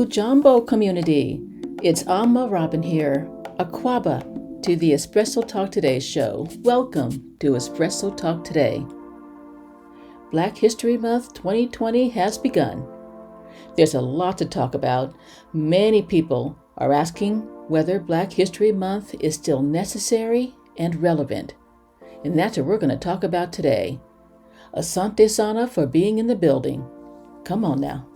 Jumbo community. It's Amma Robin here, Aquaba to the Espresso Talk Today show. Welcome to Espresso Talk Today. Black History Month 2020 has begun. There's a lot to talk about. Many people are asking whether Black History Month is still necessary and relevant. And that's what we're going to talk about today. Asante Sana for being in the building. Come on now.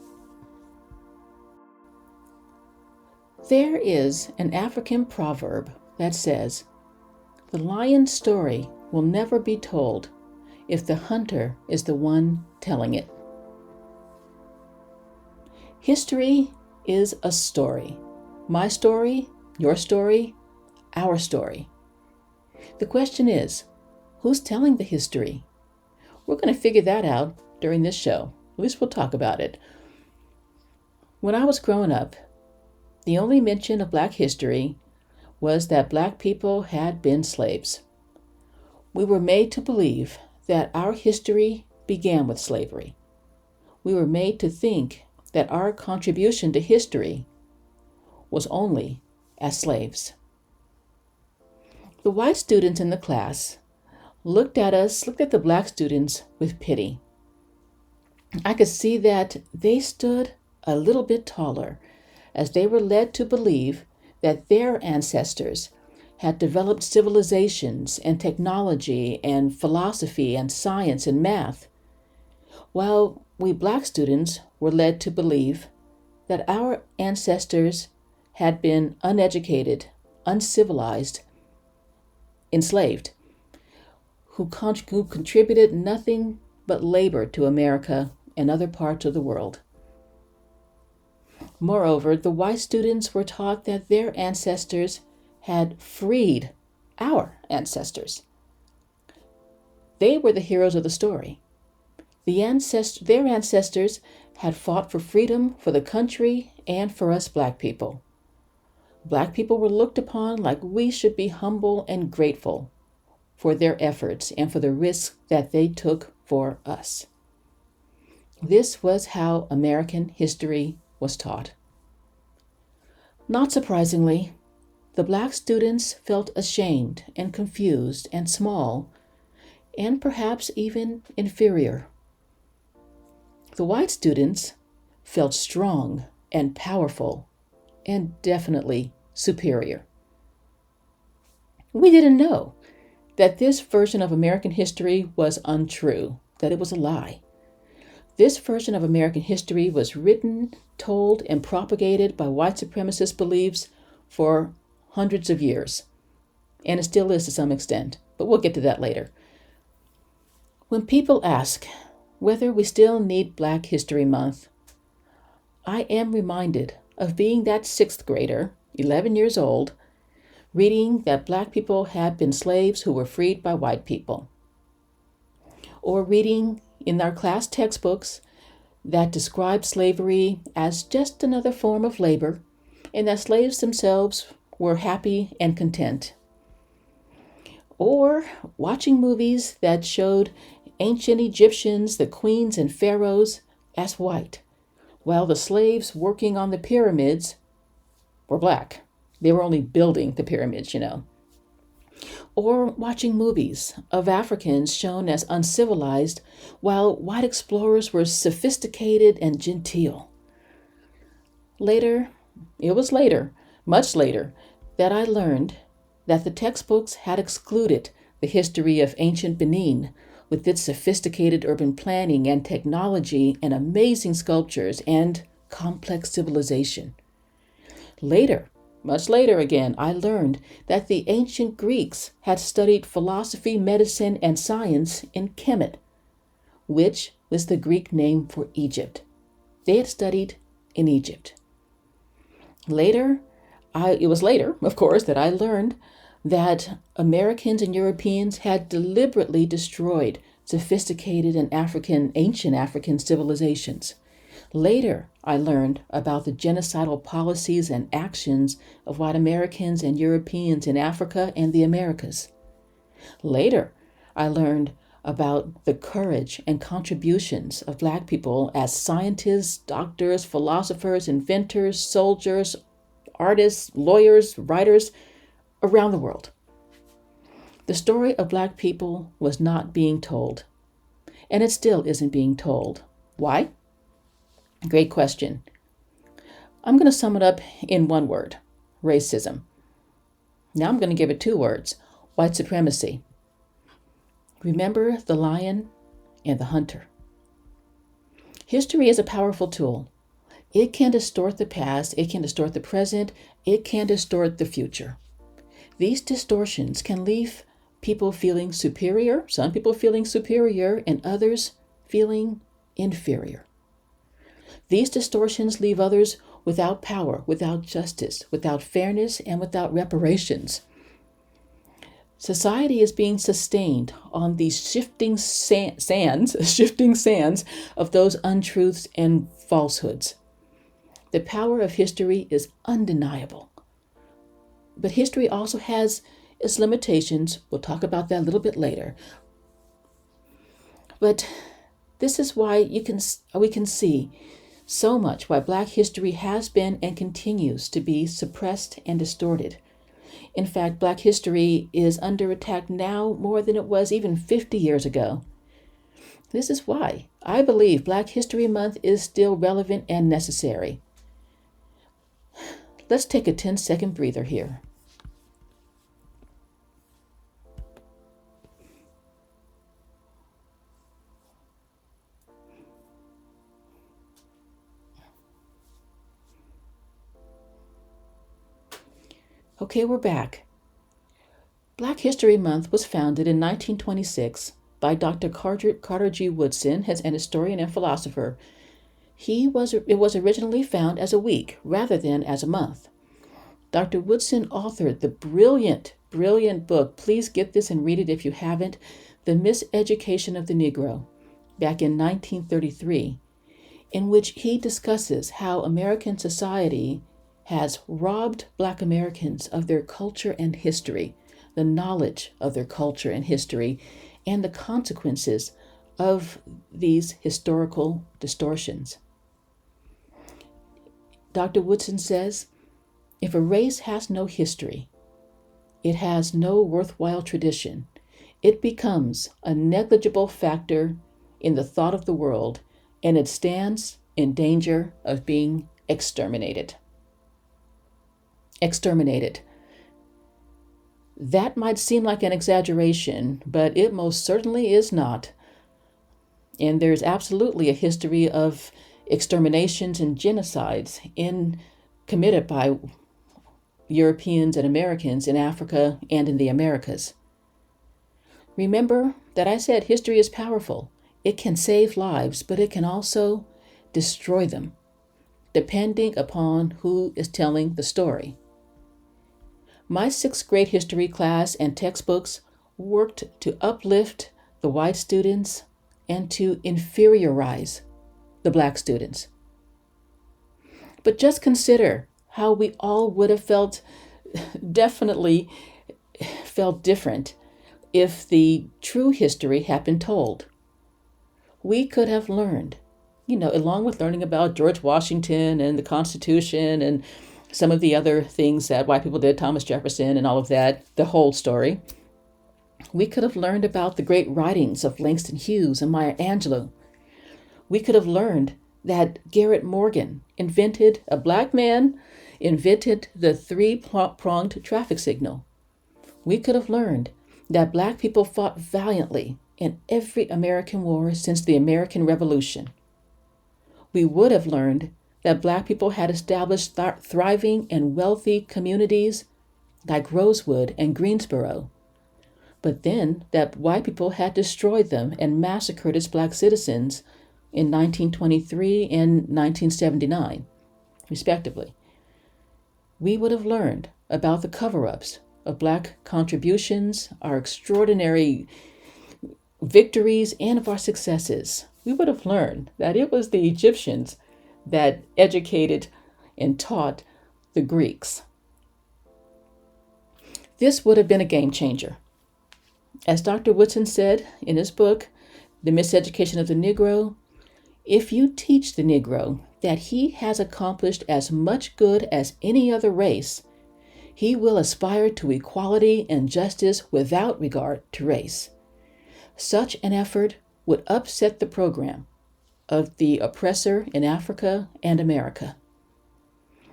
There is an African proverb that says, "The lion's story will never be told if the hunter is the one telling it." History is a story. My story, your story, our story. The question is, who's telling the history? We're going to figure that out during this show. At least we'll talk about it. When I was growing up, the only mention of Black history was that Black people had been slaves. We were made to believe that our history began with slavery. We were made to think that our contribution to history was only as slaves. The white students in the class looked at the Black students with pity. I could see that they stood a little bit taller as they were led to believe that their ancestors had developed civilizations and technology and philosophy and science and math, while we Black students were led to believe that our ancestors had been uneducated, uncivilized, enslaved, who contributed nothing but labor to America and other parts of the world. Moreover, the white students were taught that their ancestors had freed our ancestors. They were the heroes of the story. Their ancestors had fought for freedom for the country and for us Black people. Black people were looked upon like we should be humble and grateful for their efforts and for the risks that they took for us. This was how American history was taught. Not surprisingly, the Black students felt ashamed and confused and small, and perhaps even inferior. The white students felt strong and powerful and definitely superior. We didn't know that this version of American history was untrue, that it was a lie. This version of American history was written, told, and propagated by white supremacist beliefs for hundreds of years. And it still is to some extent, but we'll get to that later. When people ask whether we still need Black History Month, I am reminded of being that sixth grader, 11 years old, reading that Black people had been slaves who were freed by white people. Or reading in our class textbooks that described slavery as just another form of labor, and that slaves themselves were happy and content. Or watching movies that showed ancient Egyptians, the queens and pharaohs, as white, while the slaves working on the pyramids were Black. They were only building the pyramids, Or watching movies of Africans shown as uncivilized, while white explorers were sophisticated and genteel. Much later, that I learned that the textbooks had excluded the history of ancient Benin with its sophisticated urban planning and technology and amazing sculptures and complex civilization. Much later again, I learned that the ancient Greeks had studied philosophy, medicine, and science in Kemet, which was the Greek name for Egypt. They had studied in Egypt. It was later, of course, that I learned that Americans and Europeans had deliberately destroyed sophisticated and ancient African civilizations. Later, I learned about the genocidal policies and actions of white Americans and Europeans in Africa and the Americas. Later, I learned about the courage and contributions of Black people as scientists, doctors, philosophers, inventors, soldiers, artists, lawyers, writers around the world. The story of Black people was not being told, and it still isn't being told. Why? Great question. I'm going to sum it up in one word: racism. Now I'm going to give it two words: white supremacy. Remember the lion and the hunter. History is a powerful tool. It can distort the past, it can distort the present, it can distort the future. These distortions can leave people feeling superior, some people feeling superior, and others feeling inferior. These distortions leave others without power, without justice, without fairness, and without reparations. Society is being sustained on these shifting sands of those untruths and falsehoods. The power of history is undeniable. But history also has its limitations. We'll talk about that a little bit later. But this is why we can see so much why Black history has been and continues to be suppressed and distorted. In fact, Black history is under attack now more than it was even 50 years ago. This is why I believe Black History Month is still relevant and necessary. Let's take a 10-second breather here. Okay, we're back. Black History Month was founded in 1926 by Dr. Carter G Woodson, as an historian and philosopher. It was originally found as a week rather than as a month. Dr. Woodson authored the brilliant book, please get this and read it if you haven't, The Miseducation of the Negro, back in 1933, in which he discusses how American society has robbed Black Americans of their culture and history, the knowledge of their culture and history, and the consequences of these historical distortions. Dr. Woodson says, if a race has no history, it has no worthwhile tradition. It becomes a negligible factor in the thought of the world, and it stands in danger of being exterminated. That might seem like an exaggeration, but it most certainly is not. And there's absolutely a history of exterminations and genocides committed by Europeans and Americans in Africa and in the Americas. Remember that I said history is powerful. It can save lives, but it can also destroy them, depending upon who is telling the story. My 6th grade history class and textbooks worked to uplift the white students and to inferiorize the Black students. But just consider how we all would have definitely felt different if the true history had been told. We could have learned, along with learning about George Washington and the Constitution and some of the other things that white people did, Thomas Jefferson and all of that, the whole story. We could have learned about the great writings of Langston Hughes and Maya Angelou. We could have learned that Garrett Morgan, a Black man, invented the 3-pronged traffic signal. We could have learned that Black people fought valiantly in every American war since the American Revolution. We would have learned that Black people had established thriving and wealthy communities like Rosewood and Greensboro, but then that white people had destroyed them and massacred its Black citizens in 1923 and 1979, respectively. We would have learned about the cover-ups of Black contributions, our extraordinary victories, and of our successes. We would have learned that it was the Egyptians that educated and taught the Greeks. This would have been a game changer. As Dr. Woodson said in his book, The Miseducation of the Negro, if you teach the Negro that he has accomplished as much good as any other race, he will aspire to equality and justice without regard to race. Such an effort would upset the program of the oppressor in Africa and America.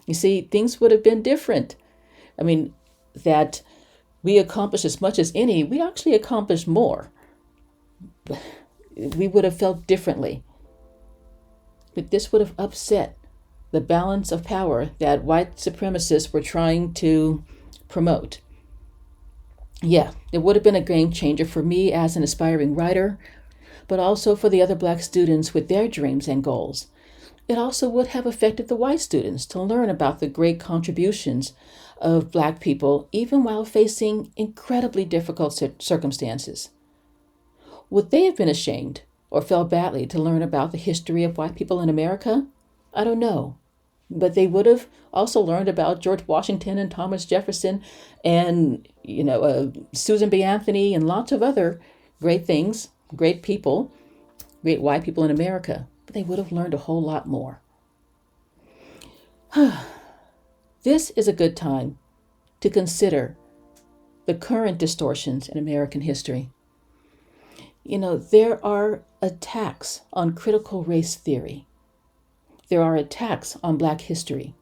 You see, things would have been different. I mean, that we accomplished as much as any, we actually accomplished more. We would have felt differently. But this would have upset the balance of power that white supremacists were trying to promote. Yeah, it would have been a game changer for me as an aspiring writer, but also for the other Black students with their dreams and goals. It also would have affected the white students to learn about the great contributions of Black people, even while facing incredibly difficult circumstances. Would they have been ashamed or felt badly to learn about the history of white people in America? I don't know. But they would have also learned about George Washington and Thomas Jefferson and, Susan B. Anthony and lots of other great things, great people, great white people in America. But they would have learned a whole lot more. This is a good time to consider the current distortions in American history. There are attacks on critical race theory. There are attacks on Black history.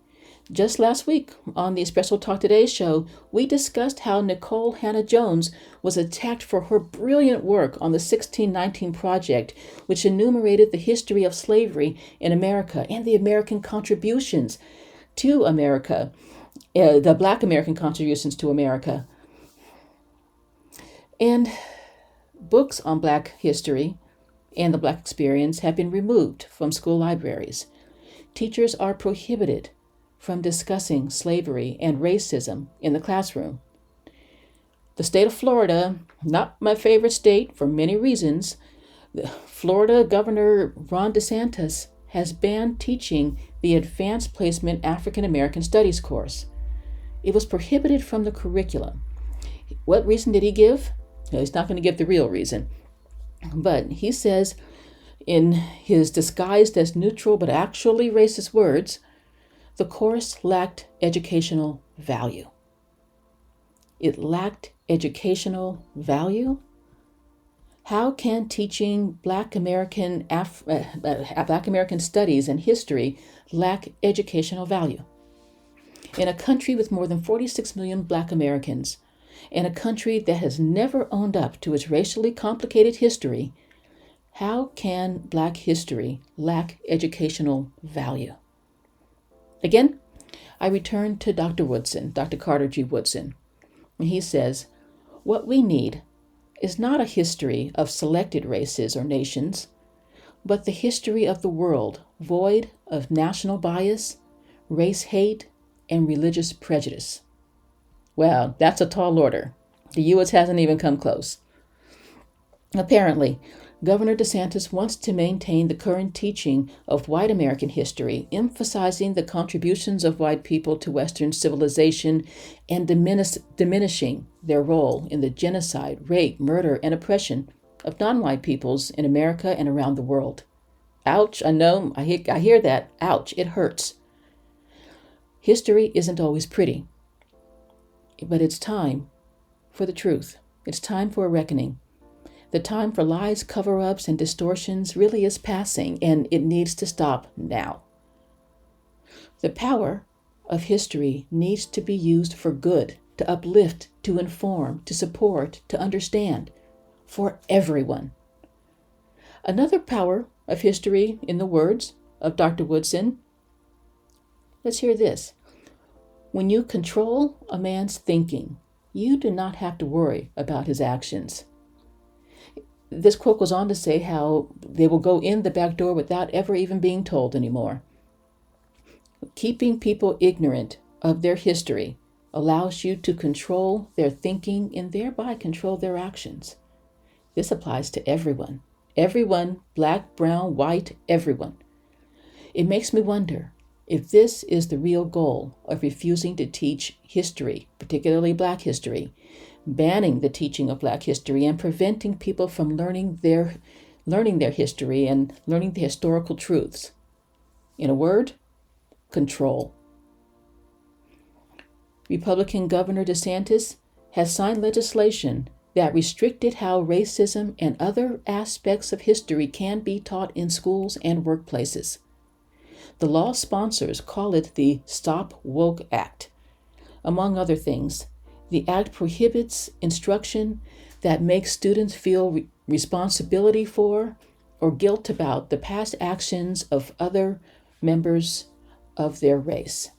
Just last week on the Espresso Talk Today show, we discussed how Nicole Hannah-Jones was attacked for her brilliant work on the 1619 Project, which enumerated the history of slavery in America and the American contributions to America, the Black American contributions to America. And books on Black history and the Black experience have been removed from school libraries. Teachers are prohibited from discussing slavery and racism in the classroom. The state of Florida, not my favorite state for many reasons, Florida Governor Ron DeSantis has banned teaching the Advanced Placement African American Studies course. It was prohibited from the curriculum. What reason did he give? No, he's not going to give the real reason. But he says in his disguised as neutral but actually racist words, the course lacked educational value. It lacked educational value? How can teaching Black American studies and history lack educational value? In a country with more than 46 million Black Americans, in a country that has never owned up to its racially complicated history, how can Black history lack educational value? Again, I return to Dr. Woodson, Dr. Carter G. Woodson. And he says, what we need is not a history of selected races or nations, but the history of the world, void of national bias, race hate, and religious prejudice. Well, that's a tall order. The U.S. hasn't even come close. Apparently, Governor DeSantis wants to maintain the current teaching of white American history, emphasizing the contributions of white people to Western civilization and diminishing their role in the genocide, rape, murder, and oppression of non-white peoples in America and around the world. Ouch, I know, I hear that. Ouch, it hurts. History isn't always pretty, but it's time for the truth. It's time for a reckoning. The time for lies, cover-ups, and distortions really is passing, and it needs to stop now. The power of history needs to be used for good, to uplift, to inform, to support, to understand, for everyone. Another power of history, in the words of Dr. Woodson, let's hear this. When you control a man's thinking, you do not have to worry about his actions. This quote goes on to say how they will go in the back door without ever even being told anymore. Keeping people ignorant of their history allows you to control their thinking and thereby control their actions. This applies to everyone. Everyone, Black, brown, white, everyone. It makes me wonder if this is the real goal of refusing to teach history, particularly Black history, banning the teaching of Black history and preventing people from learning their history and learning the historical truths. In a word, control. Republican Governor DeSantis has signed legislation that restricted how racism and other aspects of history can be taught in schools and workplaces. The law sponsors call it the Stop Woke Act. Among other things, the act prohibits instruction that makes students feel responsibility for or guilt about the past actions of other members of their race.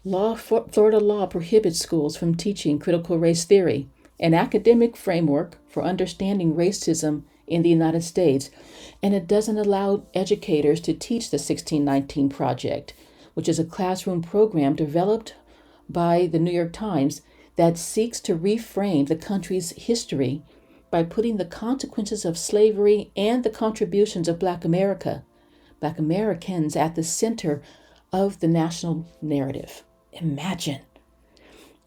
Florida law prohibits schools from teaching critical race theory, an academic framework for understanding racism in the United States, and it doesn't allow educators to teach the 1619 Project, which is a classroom program developed by the New York Times that seeks to reframe the country's history by putting the consequences of slavery and the contributions of Black Americans at the center of the national narrative. Imagine.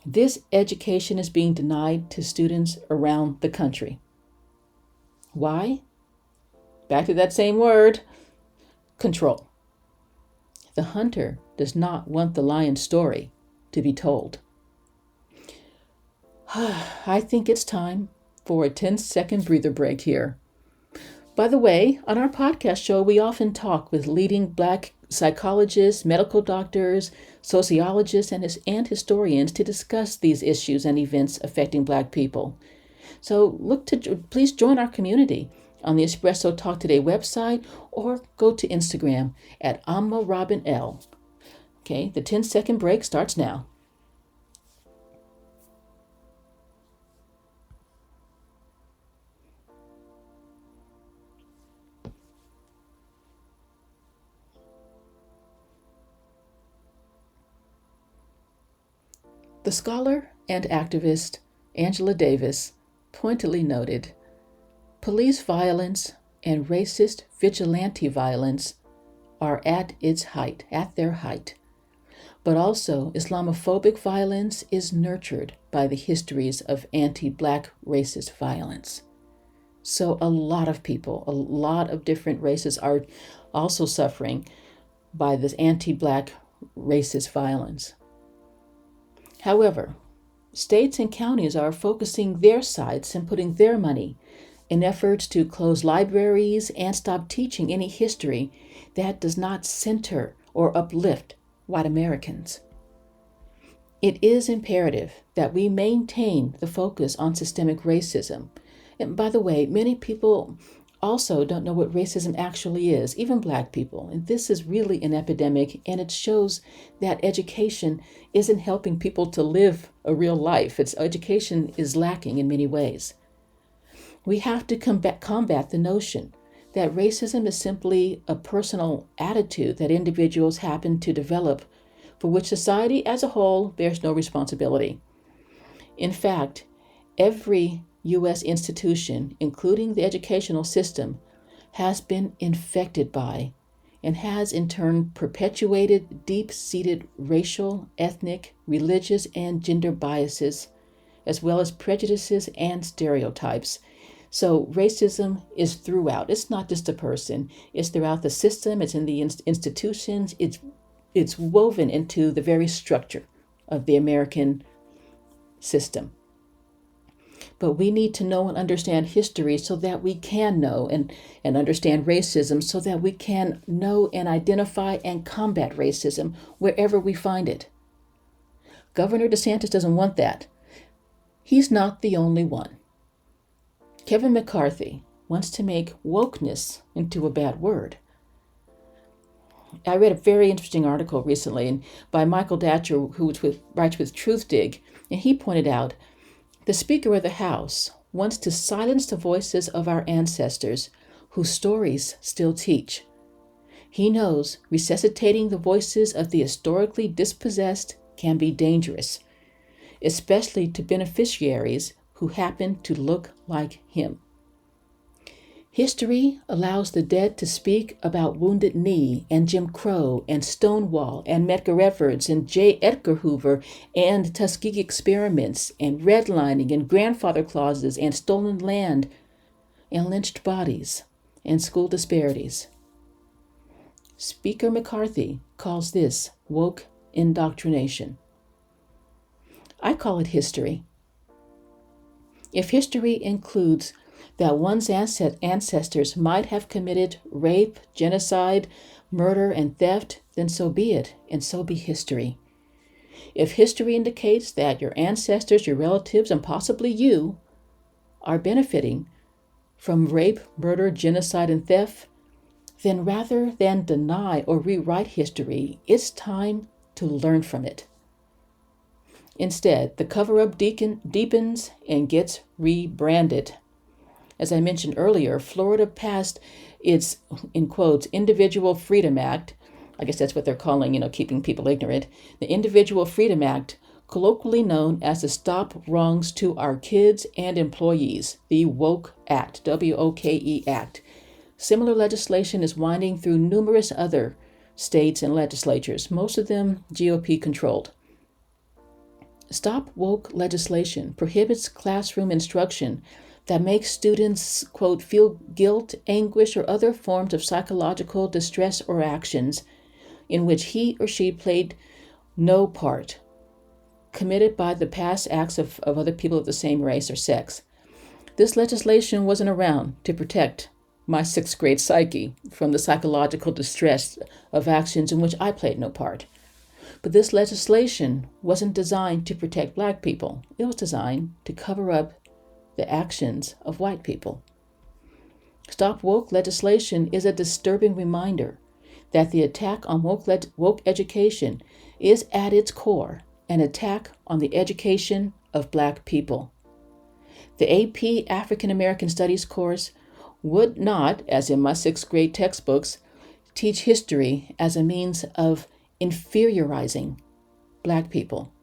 This education is being denied to students around the country. Why? Back to that same word, control. The hunter does not want the lion's story to be told. I think it's time for a 10-second breather break here. By the way, on our podcast show, we often talk with leading Black psychologists, medical doctors, sociologists, and historians to discuss these issues and events affecting Black people. So please join our community on the Espresso Talk Today website or go to Instagram at AmmaRobinL. Okay, the 10-second break starts now. The scholar and activist Angela Davis pointedly noted, police violence and racist vigilante violence are at their height. But also Islamophobic violence is nurtured by the histories of anti-Black racist violence. So a lot of people, a lot of different races are also suffering by this anti-Black racist violence. However, states and counties are focusing their sights and putting their money in efforts to close libraries and stop teaching any history that does not center or uplift white Americans. It is imperative that we maintain the focus on systemic racism. And by the way, many people also don't know what racism actually is, even Black people. And this is really an epidemic, and it shows that education isn't helping people to live a real life. Education is lacking in many ways. We have to combat the notion that racism is simply a personal attitude that individuals happen to develop, for which society as a whole bears no responsibility. In fact, every U.S. institution, including the educational system, has been infected by and has in turn perpetuated deep-seated racial, ethnic, religious, and gender biases, as well as prejudices and stereotypes. So racism is throughout. It's not just a person. It's throughout the system. It's in the institutions. It's woven into the very structure of the American system. But we need to know and understand history so that we can know and understand racism, so that we can know and identify and combat racism wherever we find it. Governor DeSantis doesn't want that. He's not the only one. Kevin McCarthy wants to make wokeness into a bad word. I read a very interesting article recently by Michael Datcher, who writes with TruthDig, and he pointed out the Speaker of the House wants to silence the voices of our ancestors whose stories still teach. He knows resuscitating the voices of the historically dispossessed can be dangerous, especially to beneficiaries who happen to look like him. History allows the dead to speak about Wounded Knee and Jim Crow and Stonewall and Medgar Evers and J. Edgar Hoover and Tuskegee experiments and redlining and grandfather clauses and stolen land and lynched bodies and school disparities. Speaker McCarthy calls this woke indoctrination. I call it history. If history includes that one's ancestors might have committed rape, genocide, murder, and theft, then so be it, and so be history. If history indicates that your ancestors, your relatives, and possibly you are benefiting from rape, murder, genocide, and theft, then rather than deny or rewrite history, it's time to learn from it. Instead, the cover-up deepens and gets rebranded. As I mentioned earlier, Florida passed its, in quotes, Individual Freedom Act. I guess that's what they're calling, keeping people ignorant. The Individual Freedom Act, colloquially known as the Stop Wrongs to Our Kids and Employees, the Woke Act, W-O-K-E Act. Similar legislation is winding through numerous other states and legislatures, most of them GOP-controlled. Stop Woke legislation prohibits classroom instruction that makes students, quote, feel guilt, anguish, or other forms of psychological distress or actions in which he or she played no part, committed by the past acts of other people of the same race or sex. This legislation wasn't around to protect my sixth grade psyche from the psychological distress of actions in which I played no part. But this legislation wasn't designed to protect Black people. It was designed to cover up the actions of white people. Stop Woke legislation is a disturbing reminder that the attack on woke education is at its core an attack on the education of Black people. The AP African American Studies course would not, as in my sixth grade textbooks, teach history as a means of inferiorizing Black people.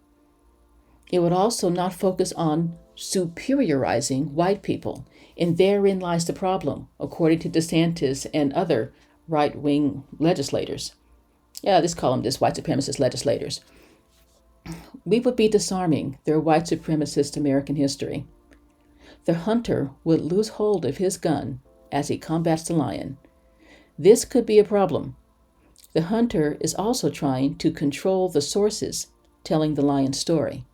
It would also not focus on superiorizing white people, and therein lies the problem, according to DeSantis and other right-wing legislators. Yeah, let's call them white supremacist legislators. We would be disarming their white supremacist American history. The hunter would lose hold of his gun as he combats the lion. This could be a problem. The hunter is also trying to control the sources telling the lion's story.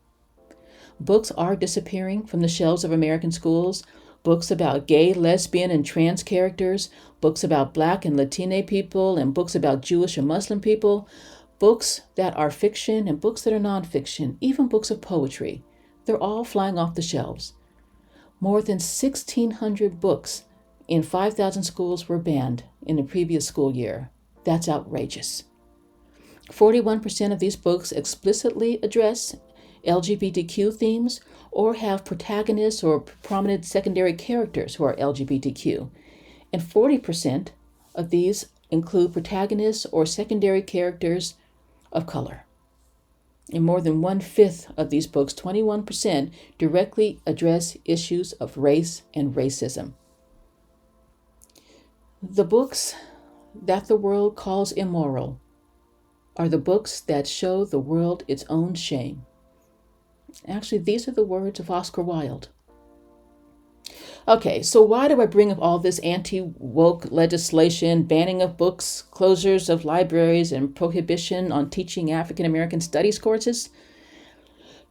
Books are disappearing from the shelves of American schools. Books about gay, lesbian, and trans characters, books about Black and Latina people, and books about Jewish and Muslim people, books that are fiction and books that are nonfiction, even books of poetry. They're all flying off the shelves. More than 1,600 books in 5,000 schools were banned in the previous school year. That's outrageous. 41% of these books explicitly address LGBTQ themes or have protagonists or prominent secondary characters who are LGBTQ. And 40% of these include protagonists or secondary characters of color. In more than 1/5 of these books, 21% directly address issues of race and racism. The books that the world calls immoral are the books that show the world its own shame. Actually, these are the words of Oscar Wilde. Okay, so why do I bring up all this anti-woke legislation, banning of books, closures of libraries, and prohibition on teaching African American studies courses?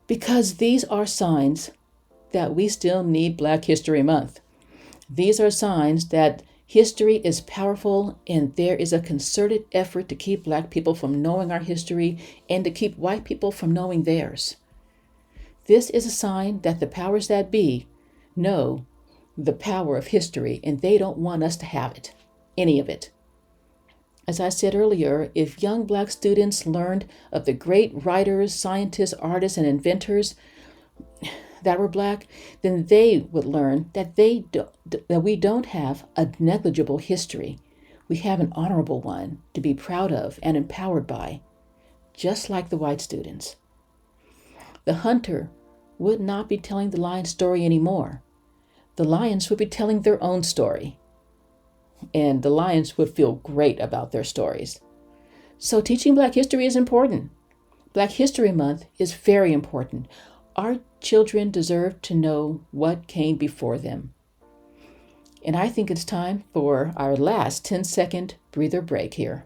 Because these are signs that we still need Black History Month. These are signs that history is powerful and there is a concerted effort to keep Black people from knowing our history and to keep white people from knowing theirs. This is a sign that the powers that be know the power of history, and they don't want us to have it, any of it. As I said earlier, if young Black students learned of the great writers, scientists, artists, and inventors that were Black, then they would learn that we don't have a negligible history. We have an honorable one to be proud of and empowered by, just like the white students. The hunter would not be telling the lion's story anymore. The lions would be telling their own story. and the lions would feel great about their stories. So teaching Black history is important. Black History Month is very important. Our children deserve to know what came before them. And I think it's time for our last 10-second breather break here.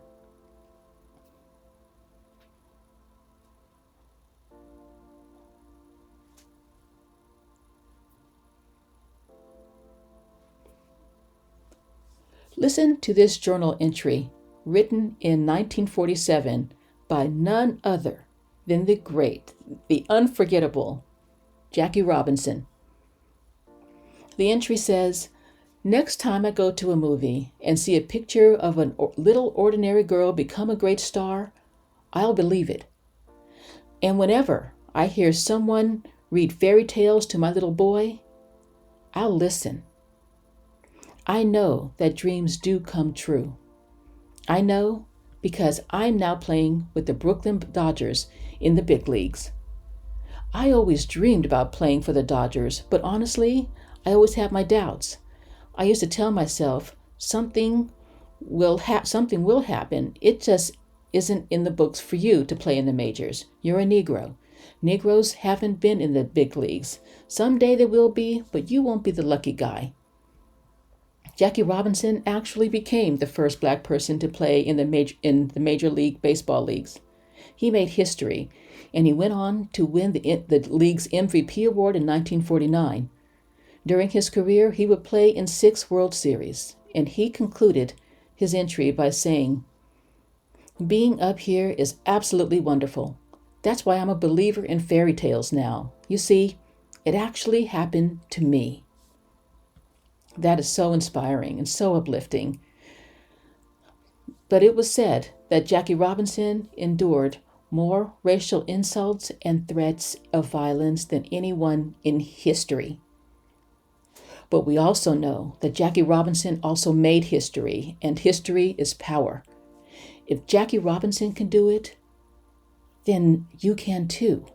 Listen to this journal entry written in 1947 by none other than the great, the unforgettable Jackie Robinson. The entry says, "Next time I go to a movie and see a picture of a little ordinary girl become a great star, I'll believe it. And whenever I hear someone read fairy tales to my little boy, I'll listen. I know that dreams do come true. I know because I'm now playing with the Brooklyn Dodgers in the big leagues. I always dreamed about playing for the Dodgers, but honestly, I always had my doubts. I used to tell myself something will happen. It just isn't in the books for you to play in the majors. You're a Negro. Negroes haven't been in the big leagues. Someday they will be, but you won't be the lucky guy." Jackie Robinson actually became the first Black person to play in the Major League Baseball leagues. He made history, and he went on to win the league's MVP award in 1949. During his career, he would play in 6 World Series, and he concluded his entry by saying, "Being up here is absolutely wonderful. That's why I'm a believer in fairy tales now. You see, it actually happened to me." That is so inspiring and so uplifting. But it was said that Jackie Robinson endured more racial insults and threats of violence than anyone in history. But we also know that Jackie Robinson also made history, and history is power. If Jackie Robinson can do it, then you can too.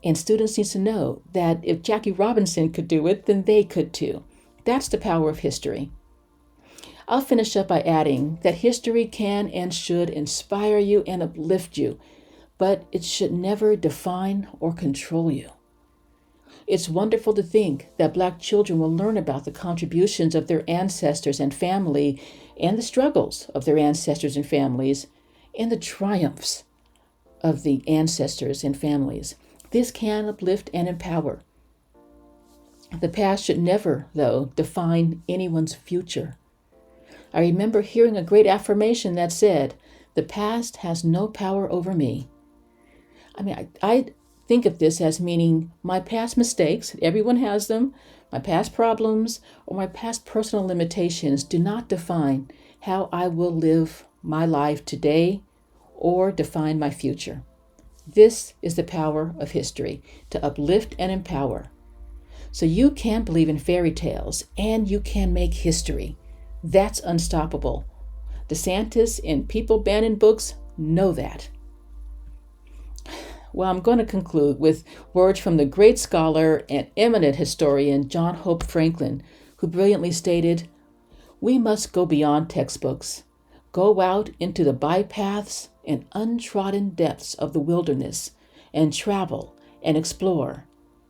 And students need to know that if Jackie Robinson could do it, then they could too. That's the power of history. I'll finish up by adding that history can and should inspire you and uplift you, but it should never define or control you. It's wonderful to think that Black children will learn about the contributions of their ancestors and family, and the struggles of their ancestors and families, and the triumphs of the ancestors and families. This can uplift and empower. The past should never, though, define anyone's future. I remember hearing a great affirmation that said, "The past has no power over me." I think of this as meaning my past mistakes, everyone has them, my past problems, or my past personal limitations do not define how I will live my life today or define my future. This is the power of history, to uplift and empower. So you can believe in fairy tales and you can make history. That's unstoppable. DeSantis and people banning books know that. Well, I'm going to conclude with words from the great scholar and eminent historian John Hope Franklin, who brilliantly stated, "We must go beyond textbooks, go out into the bypaths and untrodden depths of the wilderness, and travel and explore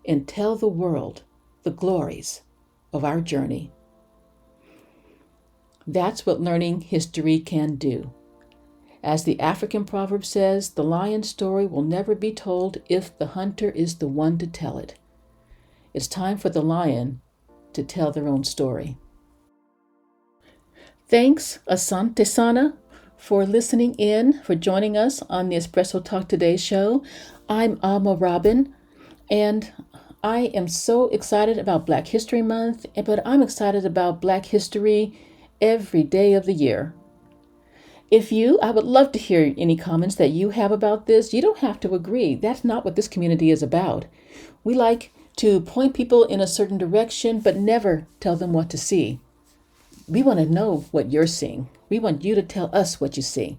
and tell the world the glories of our journey." That's what learning history can do. As the African proverb says, the lion's story will never be told if the hunter is the one to tell it. It's time for the lion to tell their own story. Thanks, Asante Sana, for listening in, for joining us on the Espresso Talk Today show. I'm Alma Robin, and I am so excited about Black History Month, but I'm excited about Black history every day of the year. I would love to hear any comments that you have about this. You don't have to agree. That's not what this community is about. We like to point people in a certain direction, but never tell them what to see. We want to know what you're seeing. We want you to tell us what you see.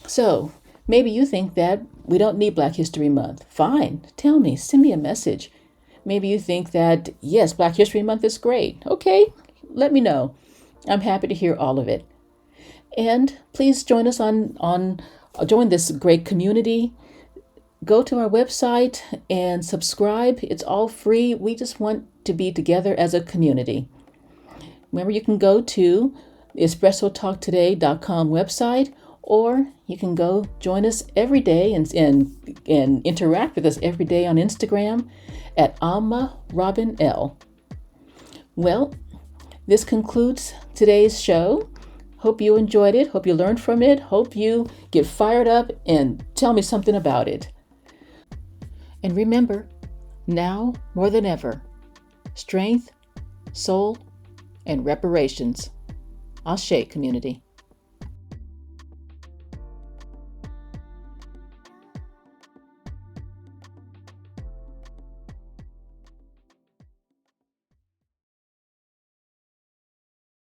So maybe you think that we don't need Black History Month. Fine. Tell me. Send me a message. Maybe you think that, yes, Black History Month is great. Okay, let me know. I'm happy to hear all of it. And please join us join this great community. Go to our website and subscribe. It's all free. We just want to be together as a community. Remember, you can go to the espressotalktoday.com website, or you can go join us every day and interact with us every day on Instagram at Alma Robin L. Well, this concludes today's show. Hope you enjoyed it. Hope you learned from it. Hope you get fired up and tell me something about it. And remember, now more than ever, strength, soul, and reparations. Ashe, community.